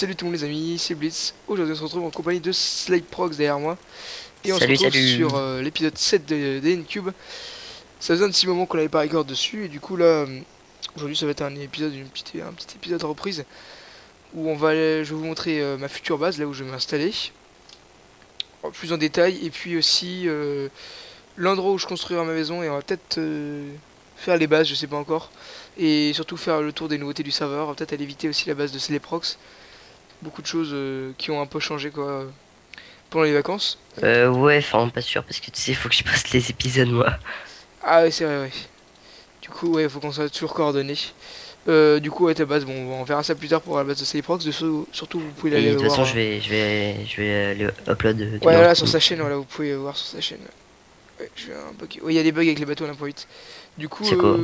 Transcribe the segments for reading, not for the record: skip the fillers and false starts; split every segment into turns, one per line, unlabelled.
Salut tout le monde les amis, c'est Blitz. Aujourd'hui on se retrouve en compagnie de Slideprox derrière moi. Et on se
Salut,
retrouve
salut.
sur l'épisode 7 de N-Cube. Ça faisait un petit moment qu'on n'avait pas record dessus. Et du coup là, aujourd'hui ça va être un épisode, un petit épisode reprise. Où je vais vous montrer ma future base, là où je vais m'installer. Plus en détail. Et puis aussi l'endroit où je construirai ma maison. Et on va peut-être faire les bases, je sais pas encore. Et surtout faire le tour des nouveautés du serveur. On va peut-être aller éviter aussi la base de Slideprox. Beaucoup de choses qui ont un peu changé quoi pendant les vacances.
Ouais, enfin, pas sûr, parce que tu sais, faut que je passe les épisodes, moi.
Ah ouais c'est vrai ouais. Du coup ouais faut qu'on soit toujours coordonné. Du coup ouais ta base bon on verra ça plus tard pour la base de Saliprox. Surtout vous pouvez
Et
aller
de toute façon,
voir.
je vais aller upload
Ouais
demain.
voilà sur sa chaîne voilà vous pouvez voir sur sa chaîne. Ouais, je vais un bug. Ouais il y a des bugs avec les bateaux à 1.8. Du coup
C'est quoi?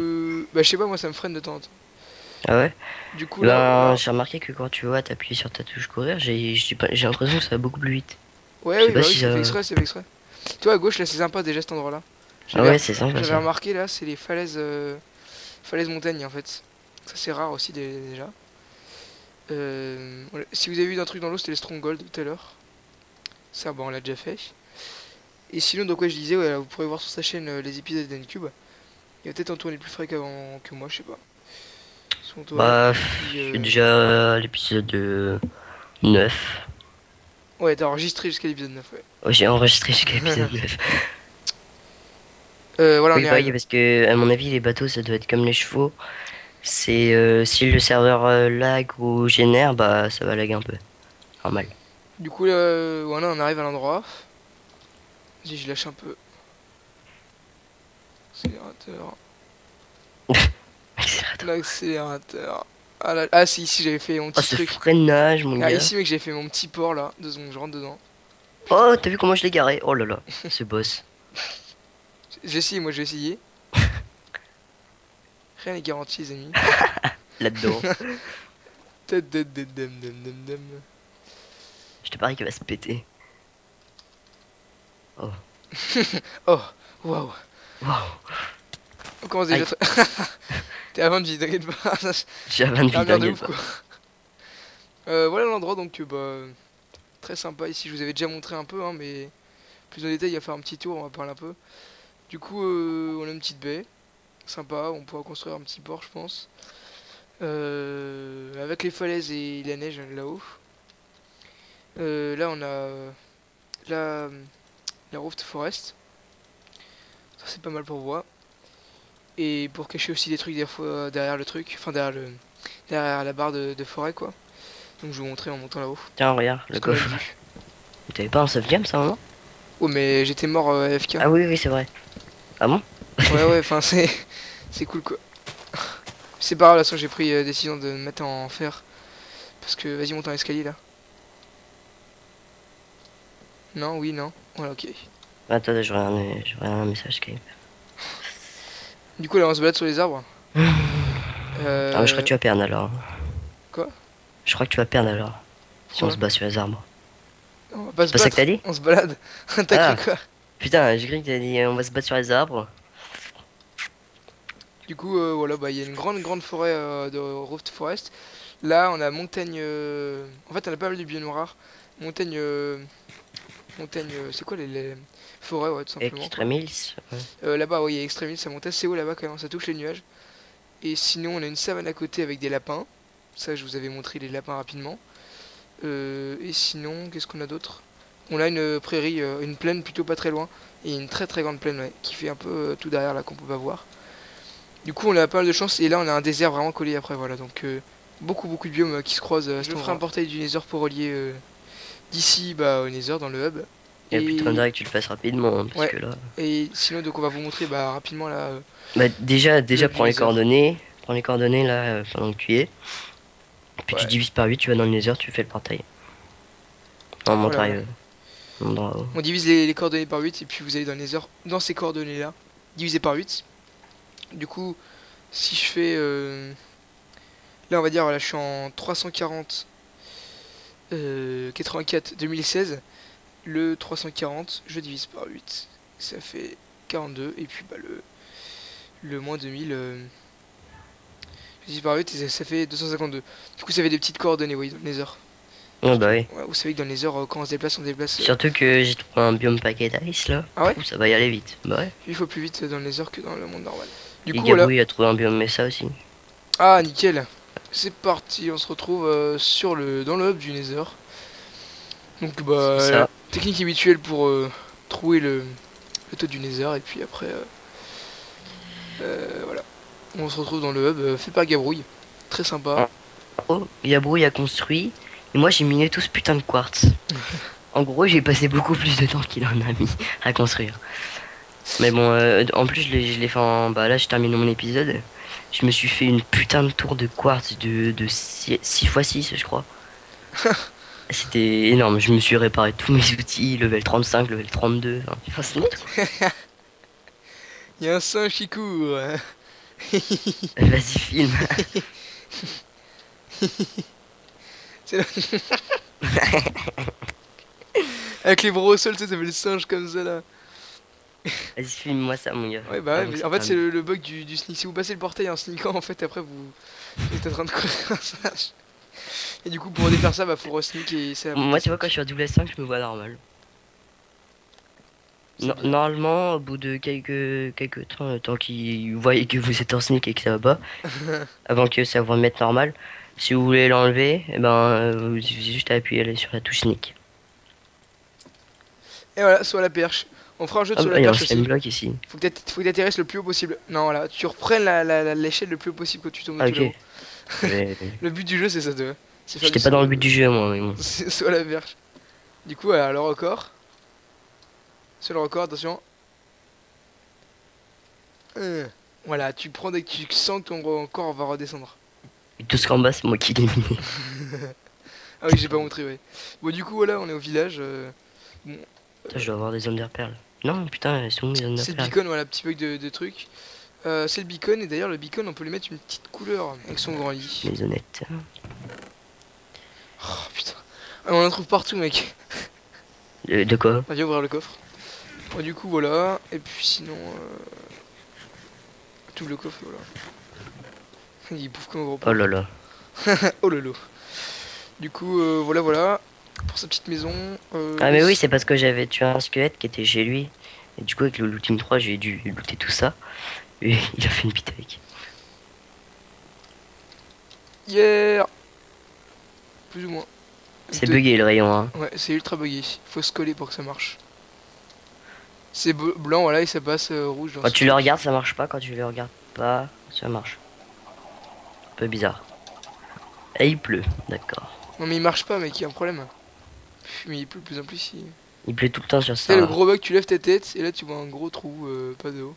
bah je sais pas moi ça me freine de temps en temps.
Ah ouais?
Du coup là
Ben,
voilà.
j'ai remarqué que quand tu vois t'appuyer sur ta touche courir, j'ai l'impression que ça va beaucoup plus vite.
Ouais
Je sais
oui
pas
bah oui
si
c'est fait
ça.
exprès c'est fait exprès. Tu vois à gauche là c'est sympa déjà cet endroit là.
Ah ouais, c'est sympa
J'avais
ça.
remarqué là c'est les falaises falaises montagnes en fait. Ça c'est rare aussi déjà. Voilà. Si vous avez vu d'un truc dans l'eau, c'était les Stronghold tout à l'heure. Ça, bon, on l'a déjà fait. Et sinon, donc, ouais, je disais, ouais, là, vous pourrez voir sur sa chaîne les épisodes d'Ncube. Il va peut-être en tourner plus frais qu'avant que moi, je sais pas. Son toit.
Bah,
Et puis,
je suis déjà à l'épisode 9.
ouais, t'as enregistré jusqu'à l'épisode 9, ouais.
Oh, j'ai enregistré jusqu'à l'épisode 9.
Voilà, on
Oui,
y
bah oui,
arrive.
parce que, à mon avis, les bateaux, ça doit être comme les chevaux. C'est si le serveur lag ou génère, bah ça va lag un peu. Normal.
Du coup, là, voilà, on arrive à l'endroit. Si je lâche un peu. Accélérateur.
Accélérateur.
L'accélérateur. Ah, là, ah, c'est ici, j'avais fait mon
Oh,
petit
ce
truc.
freinage, mon
Ah,
gars.
ici, mec, j'ai fait mon petit port là. 2 secondes, je rentre dedans.
Oh, t'as vu comment je l'ai garé? Oh là là, ce boss.
J'ai essayé, moi, j'ai essayé. Rien n'est garanti, les amis.
Là-dedans.
Tadadadamdamdamdam.
Je te parie qu'il va se péter. Oh.
Oh, waouh.
Wow.
On commence déjà
Aïe,
très... T'es à 20 de vie, t'inquiète pas.
j'ai à 20 de
C'est un
vie,
merde de
t'inquiète
ouf,
pas.
quoi. Voilà l'endroit, donc, bah... Très sympa ici, je vous avais déjà montré un peu, hein, mais... Plus en détail, il va faire un petit tour, on va parler un peu. Du coup, on a une petite baie. Sympa, on pourra construire un petit port, je pense. Avec les falaises et la neige là-haut. Là, on a... La... La Rooft Forest. Ça, c'est pas mal pour voir. Et pour cacher aussi des trucs des fois derrière le truc, enfin derrière la barre de forêt quoi. Donc je vais vous montrer en montant là-haut.
Tiens, regarde, le
Ce qu'on a
coffre.
vu.
T'avais pas un sauvegarde, ça, un moment?
Oh mais j'étais mort AFK.
Ah oui, oui, c'est vrai. Ah bon?
Ouais ouais enfin c'est cool quoi. C'est pas grave, là toute j'ai pris décision de me mettre en fer. Parce que vas-y monte en escalier là. Non, oui, non. Voilà ok.
Attends, je regarde un message quand même.
Du coup là on se balade sur les arbres.
Ah, mais je crois que
Euh.
tu vas perdre alors.
Quoi?
Je crois que tu vas perdre alors. Si on
Quoi?
se bat sur les arbres.
On va pas
C'est
se
pas ça que t'as
battre,
dit?
on se balade. T'as cru
Ah,
quoi?
putain, j'ai cru que t'as dit on va se battre sur les arbres.
Du coup voilà bah il y a une grande forêt de Roft Forest. Là on a montagne en fait on a pas mal de biomes rares. Montagne montagne c'est quoi les forêts ouais tout simplement quoi.
Extremis. Ouais.
Là-bas ouais il y a Extremis ça monte assez haut là-bas quand même ça touche les nuages. Et sinon on a une savane à côté avec des lapins. Ça je vous avais montré les lapins rapidement. Et sinon qu'est-ce qu'on a d'autre? On a une prairie, une plaine plutôt pas très loin. Et une très grande plaine ouais, qui fait un peu tout derrière là qu'on peut pas voir. Du coup, on a pas mal de chance. Et là, on a un désert vraiment collé après. Voilà, donc beaucoup de biomes qui se croisent. Je ferai un portail du Nether pour relier d'ici bah, au Nether dans le hub.
Il y a plutôt
Et
intérêt que tu le fasses rapidement, hein, parce
ouais.
que là.
Et sinon, donc on va vous montrer bah, rapidement là
Bah,
le
déjà
hub du
prends les
Nether.
coordonnées. Prends les coordonnées là pendant que tu y es. Puis tu
Ouais.
divises par 8, tu vas dans le Nether, tu fais le portail. On
Voilà,
montraille
voilà.
dans le haut.
On divise les coordonnées par 8 et puis vous allez dans le Nether dans ces coordonnées là, divisé par 8. Du coup, si je fais là, on va dire voilà, je suis en 340 84 2016. Le 340, je divise par 8. Ça fait 42. Et puis bah, le moins 2000, je divise par 8 et ça fait 252. Du coup, ça fait des petites coordonnées, oui, dans le Nether.
Ouais, bah oui.
Ouais, vous savez que dans les heures, quand on se déplace.
Surtout que j'ai trouvé un biome paquet d'ice là.
Ah ouais?
Ouh, ça va y aller vite. Bah ouais.
Il faut plus vite dans les heures que dans le monde normal. Du
Et
coup, voilà.
Gabou il a trouvé un biome Mesa aussi.
Ah, nickel. C'est parti, on se retrouve dans le hub du Nether. Donc,
C'est
bah,
ça.
technique habituelle pour trouver le taux du Nether. Et puis après, voilà. On se retrouve dans le hub fait par Gabrouille. Très sympa.
Oh, Gabou il a construit. Et moi j'ai miné tout ce putain de quartz. En gros, j'ai passé beaucoup plus de temps qu'il en a mis à construire. Mais bon, en plus, je l'ai fait en. Bah là, je termine mon épisode. Je me suis fait une putain de tour de quartz de 6 x 6, je crois. C'était énorme. Je me suis réparé tous mes outils, level 35, level 32. Enfin, c'est n'importe quoi.
Il y a un singe qui court.
Vas-y, filme.
C'est là- Avec les bras au sol, tu sais, ça fait le singe comme ça là.
Vas-y, filme-moi ça, mon gars.
Ouais, bah ouais,
Avant que
mais
ça
en fait, c'est
termine.
le bug du sneak. Si vous passez le portail en sneakant, en fait, après vous êtes en train de courir un singe. Et du coup, pour défaire ça, bah faut re-sneak et c'est la
Moi,
montée
tu vois, quand je
sneak.
suis à double S5, je me vois normal.
C'est bien.
Normalement, au bout de quelques temps, le temps qu'ils voient que vous êtes en sneak et que ça va pas, avant que ça vous remette normal, si vous voulez l'enlever, eh ben, vous suffit juste à appuyer sur la touche sneak.
Et voilà, soit la perche. On fera un jeu de
Hop,
sur la
il y a un
perche
slime
aussi.
block ici.
Faut que t'atterrisses le plus haut possible. Non, voilà, tu reprennes l'échelle le plus haut possible quand tu tombes de
Ah,
tout
ok.
là-haut.
Mais
Le but du jeu, c'est ça, de. C'est faire du
j'étais pas dans le
saut.
but du jeu, moi, mais bon.
C'est soit la perche. Du coup, voilà, le record. Sur le record, attention. Voilà, tu prends dès que tu sens que ton corps va redescendre.
Et tout ce qu'en bas, c'est moi qui l'ai miné.
Ah oui, j'ai pas montré, ouais. Bon, du coup, voilà, on est au village. Bon,
Putain, je dois avoir des underperles. Non, putain, elles sont où les
c'est le
underperles?
beacon, voilà, petit bug de truc. C'est le beacon, et d'ailleurs, le beacon, on peut lui mettre une petite couleur avec son grand lit.
Les honnêtes.
Oh putain. Ah, on en trouve partout, mec.
De quoi?
On va ouvrir le coffre. Bon, du coup, voilà. Et puis sinon, tout le coffre, voilà. Il bouffe comme un gros
Oh
porc.
là là.
Oh lolo. Du coup, voilà, voilà. Pour sa petite maison.
Ah, mais oui, c'est parce que j'avais tué un squelette qui était chez lui. Et du coup, avec le looting 3, j'ai dû looter tout ça. Et il a fait une bite avec.
Yeah. Plus ou moins.
C'est
Deux-
bugué le rayon, hein.
Ouais, c'est ultra buggé. Faut se coller pour que ça marche. C'est blanc, voilà, et ça passe rouge dans
Quand
ce
tu le
truc.
regardes, ça marche pas. Quand tu le regardes pas, ça marche. Un peu bizarre. Et il pleut, d'accord.
Non, mais il marche pas, mec, il y a un problème. Mais il pleut de plus en plus.
Il pleut tout le temps sur
Tu
ce
sais, le
serveur.
gros bug, tu lèves ta tête, et là, tu vois un gros trou, pas de haut.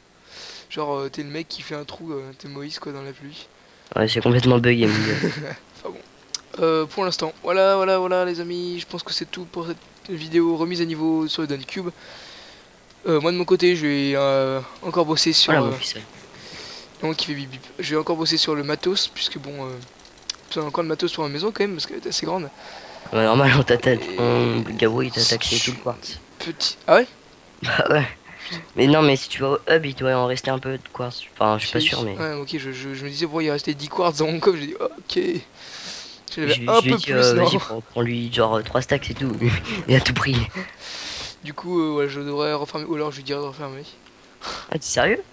Genre, t'es le mec qui fait un trou, t'es Moïse, quoi, dans la pluie.
Ouais, c'est complètement bugué, mon gars.
Enfin bon. Pour l'instant, voilà, voilà, voilà, les amis. Je pense que c'est tout pour cette vidéo remise à niveau sur le Duncube. Moi, de mon côté, je vais encore bosser sur.
Voilà mon pixel.
Non, qui fait bip bip. Je vais encore bosser sur le matos, puisque bon, j'ai encore le matos pour ma maison quand même, parce qu'elle est assez grande.
Ouais, normal, on t'attaque.
Et-
Gabo, il t'a attaqué tout le quartz.
Petit. Ah ouais?
Bah ouais. Mais non, mais si tu vas au hub, il doit en rester un peu de quartz. Enfin, je suis pas sûr, mais.
Ouais, ok, je me disais, bon, il restait 10 quartz dans mon coffre, j'ai dit, ok. J'avais
Je
un
lui ai
peu
dit,
plus, non?
vas-y, prends-lui genre 3 stacks, c'est tout. Il a tout pris.
Du coup, ouais, je devrais refermer, ou alors je lui dirais de refermer.
Ah, t'es sérieux?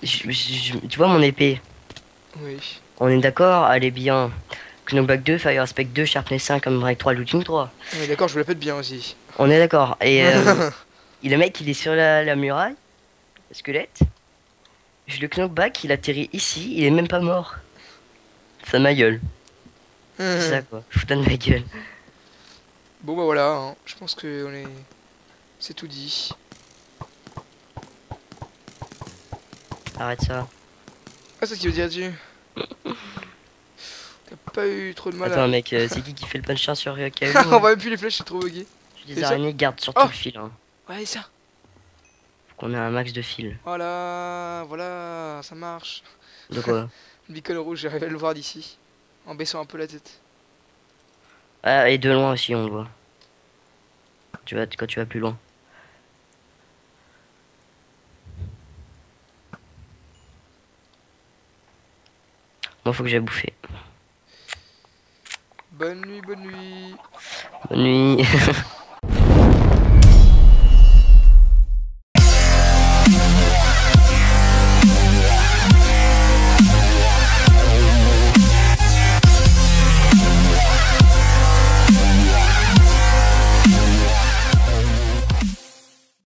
Tu vois mon épée?
Oui.
On est d'accord, elle est bien. Knockback 2, Fire Aspect 2, Sharpness 5, comme Break 3, Looting 3.
Ouais, d'accord, je vous la pète bien aussi.
On est d'accord. Et le mec, il est sur la muraille, le squelette. Je le knockback, il atterrit ici, il est même pas mort. Ça ma gueule. C'est ça quoi, je de ma gueule.
Bon bah voilà, hein. Je pense que c'est tout dit.
Arrête ça.
Ah, c'est ce qu'il veut dire dessus. T'as pas eu trop de mal
Attends
à...
mec, c'est qui fait le puncher sur Kaelu?
On voit même plus les flèches, c'est trop bugué.
Les
C'est ça.
araignées gardent surtout
Oh
le fil. Hein.
Ouais, ça.
Faut qu'on ait un max de fil.
Voilà, voilà, ça marche.
De quoi?
Le beacon rouge, j'arrive à le voir d'ici. En baissant un peu la tête.
Ah, et de loin aussi, on le voit. Quand tu vas plus loin. Moi, faut que j'aille bouffer.
Bonne nuit, bonne nuit.
Bonne nuit.